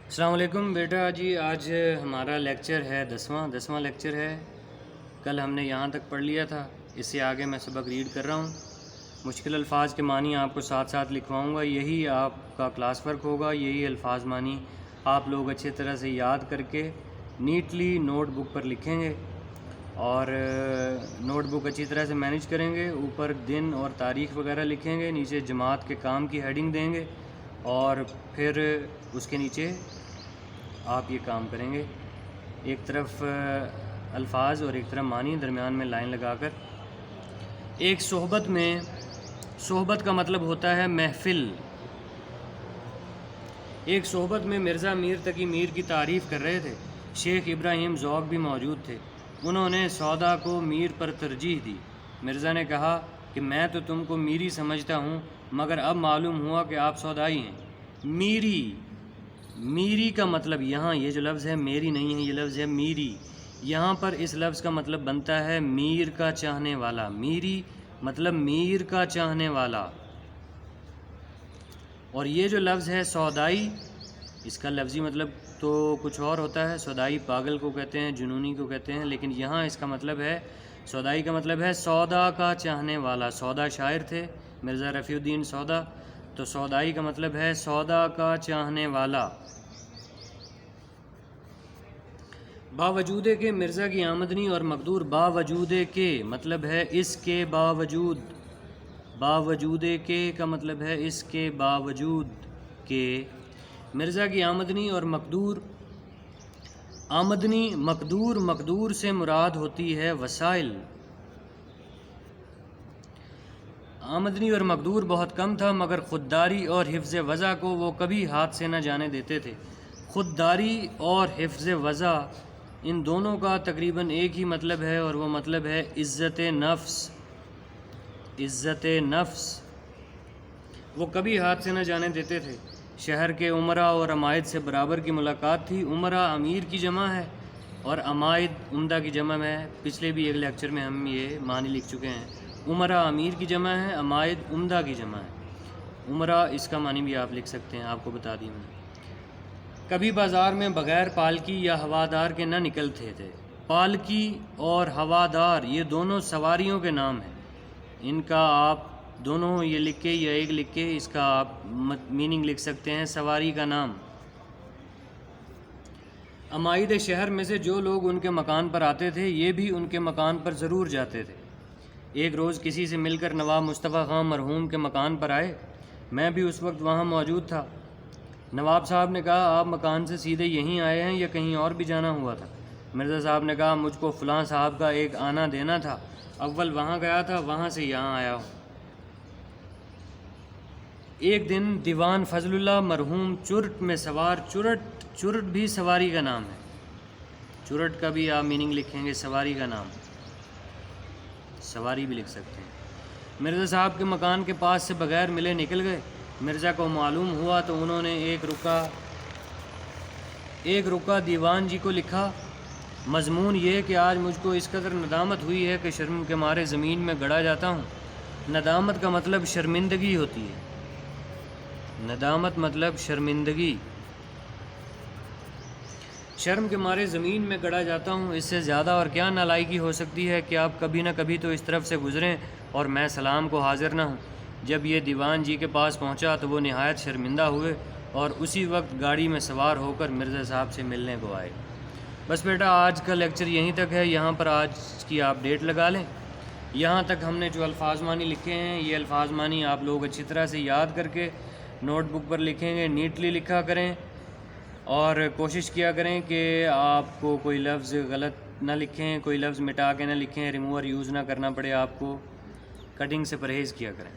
السلام علیکم بیٹا جی، آج ہمارا لیکچر ہے دسواں لیکچر ہے۔ کل ہم نے یہاں تک پڑھ لیا تھا، اس سے آگے میں سبق ریڈ کر رہا ہوں۔ مشکل الفاظ کے معنی آپ کو ساتھ ساتھ لکھواؤں گا، یہی آپ کا کلاس ورک ہوگا۔ یہی الفاظ معنی آپ لوگ اچھے طرح سے یاد کر کے نیٹلی نوٹ بک پر لکھیں گے، اور نوٹ بک اچھی طرح سے مینیج کریں گے۔ اوپر دن اور تاریخ وغیرہ لکھیں گے، نیچے جماعت کے کام کی ہیڈنگ دیں گے، اور پھر اس کے نیچے آپ یہ کام کریں گے، ایک طرف الفاظ اور ایک طرف معنی، درمیان میں لائن لگا کر۔ ایک صحبت کا مطلب ہوتا ہے محفل۔ ایک صحبت میں مرزا میر تقی میر کی تعریف کر رہے تھے، شیخ ابراہیم ذوق بھی موجود تھے۔ انہوں نے سودا کو میر پر ترجیح دی۔ مرزا نے کہا کہ میں تو تم کو میری سمجھتا ہوں، مگر اب معلوم ہوا کہ آپ سودائی ہیں۔ میری کا مطلب یہاں یہ جو لفظ ہے میری نہیں ہے، یہ لفظ ہے میری۔ یہاں پر اس لفظ کا مطلب بنتا ہے میر کا چاہنے والا۔ میری مطلب میر کا چاہنے والا۔ اور یہ جو لفظ ہے سودائی، اس کا لفظی مطلب تو کچھ اور ہوتا ہے۔ سودائی پاگل کو کہتے ہیں، جنونی کو کہتے ہیں، لیکن یہاں اس کا مطلب ہے، سودائی کا مطلب ہے سودا کا چاہنے والا۔ سودا شاعر تھے، مرزا رفیع الدین سودا، تو سودائی کا مطلب ہے سودا کا چاہنے والا۔ باوجود کہ مرزا کی آمدنی اور مقدور، باوجود کہ مطلب ہے اس کے باوجود، باوجود کہ کا مطلب ہے اس کے باوجود کہ مرزا کی آمدنی اور مقدور، آمدنی مقدور سے مراد ہوتی ہے وسائل۔ آمدنی اور مقدور بہت کم تھا، مگر خودداری اور حفظ وضع کو وہ کبھی ہاتھ سے نہ جانے دیتے تھے۔ خودداری اور حفظ وضع، ان دونوں کا تقریباً ایک ہی مطلب ہے، اور وہ مطلب ہے عزت نفس۔ عزت نفس وہ کبھی ہاتھ سے نہ جانے دیتے تھے۔ شہر کے امراء اور عمائد سے برابر کی ملاقات تھی۔ امراء امیر کی جمع ہے، اور عمائد عمدہ کی جمع ہے۔ پچھلے بھی ایک لیکچر میں ہم یہ معنی لکھ چکے ہیں۔ امراء امیر کی جمع ہے، عمائد عمدہ کی جمع ہے۔ امراء اس کا معنی بھی آپ لکھ سکتے ہیں، آپ کو بتا دی میں نے۔ کبھی بازار میں بغیر پالکی یا ہوادار کے نہ نکلتے تھے۔ پالکی اور ہوادار یہ دونوں سواریوں کے نام ہیں۔ ان کا آپ دونوں یہ لکھ کے یا ایک لکھ کے اس کا آپ میننگ لکھ سکتے ہیں، سواری کا نام۔ عمائد شہر میں سے جو لوگ ان کے مکان پر آتے تھے، یہ بھی ان کے مکان پر ضرور جاتے تھے۔ ایک روز کسی سے مل کر نواب مصطفیٰ خان مرحوم کے مکان پر آئے، میں بھی اس وقت وہاں موجود تھا۔ نواب صاحب نے کہا آپ مکان سے سیدھے یہیں آئے ہیں یا کہیں اور بھی جانا ہوا تھا؟ مرزا صاحب نے کہا مجھ کو فلاں صاحب کا ایک آنا دینا تھا، اول وہاں گیا تھا، وہاں سے یہاں آیا ہوں۔ ایک دن دیوان فضل اللہ مرحوم چرٹ میں سوار، چرٹ بھی سواری کا نام ہے۔ چرٹ کا بھی آپ میننگ لکھیں گے، سواری کا نام، سواری بھی لکھ سکتے ہیں۔ مرزا صاحب کے مکان کے پاس سے بغیر ملے نکل گئے۔ مرزا کو معلوم ہوا تو انہوں نے ایک رکا دیوان جی کو لکھا، مضمون یہ کہ آج مجھ کو اس قدر ندامت ہوئی ہے کہ شرم کے مارے زمین میں گڑا جاتا ہوں۔ ندامت کا مطلب شرمندگی ہوتی ہے۔ ندامت مطلب شرمندگی۔ شرم کے مارے زمین میں گڑا جاتا ہوں، اس سے زیادہ اور کیا نالائقی ہو سکتی ہے کہ آپ کبھی نہ کبھی تو اس طرف سے گزریں اور میں سلام کو حاضر نہ ہوں۔ جب یہ دیوان جی کے پاس پہنچا تو وہ نہایت شرمندہ ہوئے، اور اسی وقت گاڑی میں سوار ہو کر مرزا صاحب سے ملنے کو آئے۔ بس بیٹا آج کا لیکچر یہیں تک ہے، یہاں پر آج کی آپ ڈیٹ لگا لیں۔ یہاں تک ہم نے جو الفاظ معنی لکھے ہیں، یہ الفاظ معنی آپ لوگ اچھی طرح سے یاد کر کے نوٹ بک پر لکھیں گے، نیٹلی لکھا کریں، اور کوشش کیا کریں کہ آپ کو کوئی لفظ غلط نہ لکھیں، کوئی لفظ مٹا کے نہ لکھیں، ریموور یوز نہ کرنا پڑے آپ کو، کٹنگ سے پرہیز کیا کریں۔